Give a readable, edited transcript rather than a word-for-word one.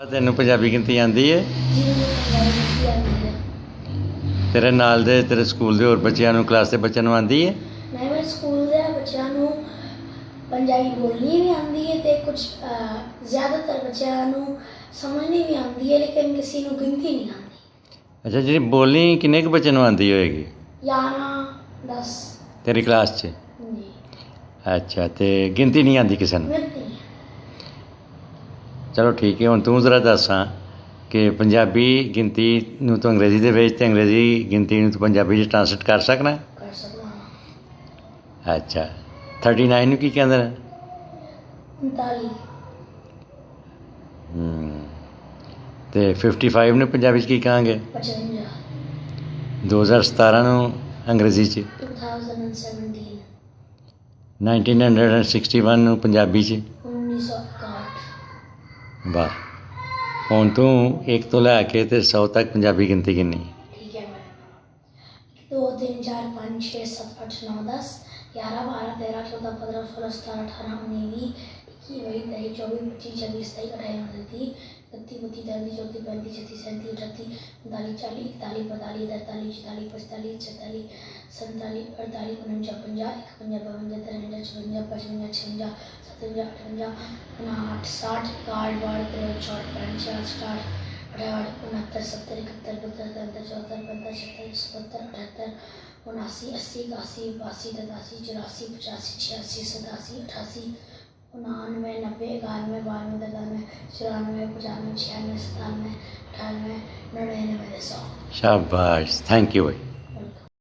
ਤੈਨੂੰ ਪੰਜਾਬੀ ਗਿਣਤੀ ਆਉਂਦੀ ਹੈ? ਜੀ ਮੈਨੂੰ ਪੰਜਾਬੀ ਗਿਣਤੀ ਆਉਂਦੀ ਹੈ। ਤੇਰੇ ਨਾਲ ਦੇ ਤੇਰੇ ਸਕੂਲ ਦੇ ਹੋਰ ਬੱਚਿਆਂ ਨੂੰ, ਕਲਾਸ ਦੇ ਬੱਚਿਆਂ ਨੂੰ ਆਉਂਦੀ ਹੈ? ਨਹੀਂ, ਮੇਰੇ ਸਕੂਲ ਦੇ ਬੱਚਿਆਂ ਨੂੰ ਪੰਜਾਬੀ ਬੋਲਣੀ ਵੀ ਆਉਂਦੀ ਹੈ ਅਤੇ ਕੁਝ ਜ਼ਿਆਦਾਤਰ ਬੱਚਿਆਂ ਨੂੰ ਸਮਝਣੀ ਵੀ ਆਉਂਦੀ ਹੈ, ਲੇਕਿਨ ਕਿਸੇ ਨੂੰ ਗਿਣਤੀ ਨਹੀਂ ਆਉਂਦੀ। ਅੱਛਾ, ਜਿਹੜੀ ਬੋਲਣੀ ਕਿੰਨੇ ਕੁ ਬੱਚਿਆਂ ਨੂੰ ਆਉਂਦੀ ਹੋਏਗੀ? 11 10 ਤੇਰੀ ਕਲਾਸ 'ਚ? ਜੀ। ਅੱਛਾ, ਅਤੇ ਗਿਣਤੀ ਨਹੀਂ ਆਉਂਦੀ ਕਿਸੇ ਨੂੰ? ਗਿਣਤੀ ਨਹੀਂ। ਚਲੋ ਠੀਕ ਹੈ। ਹੁਣ ਤੂੰ ਜ਼ਰਾ ਦੱਸ ਕਿ ਪੰਜਾਬੀ ਗਿਣਤੀ ਨੂੰ ਤੂੰ ਅੰਗਰੇਜ਼ੀ ਦੇ ਵਿੱਚ ਅਤੇ ਅੰਗਰੇਜ਼ੀ ਗਿਣਤੀ ਨੂੰ ਤੂੰ ਪੰਜਾਬੀ 'ਚ ਟਰਾਂਸਲੇਟ ਕਰ ਸਕਣਾ? ਕਰ ਸਕਦਾ ਹਾਂ। ਅੱਛਾ, 39 ਨੂੰ ਕੀ ਕਹਿੰਦੇ ਨੇ? 39। ਅਤੇ 55 ਨੂੰ ਪੰਜਾਬੀ 'ਚ ਕੀ ਕਹਾਂਗੇ? 55। 2017 ਨੂੰ ਅੰਗਰੇਜ਼ੀ 'ਚ? 2017। 1961 ਨੂੰ ਪੰਜਾਬੀ 'ਚ? 1961। ਵਾਹ। ਹੁਣ ਤੂੰ 1 ਤੋਂ ਲੈ ਕੇ ਤੇ 100 ਤੱਕ ਪੰਜਾਬੀ ਗਿਣਤੀ ਗਿਣੀ। ਠੀਕ ਹੈ ਮੈਡਮ। 2 3 4 5 6 7 8 9 10 11 12 13 14 15 16 17 18 19 20 21 22 23 24 25 26 27 28 29 30 31 32 33 34 35 36 37 39 40 41 42 43 44 45 46 47 48 49 50 51 52 53 54 55 56 57 58 59 60 61 62 63 64 65 66 67 68 69 70 71 72 73 74 75 76 77 80 81 82 83 84 85 86 87 88 89 90 91 92 93 94 95 96 97 98 99 100। शाबाश, थैंक यू भाई।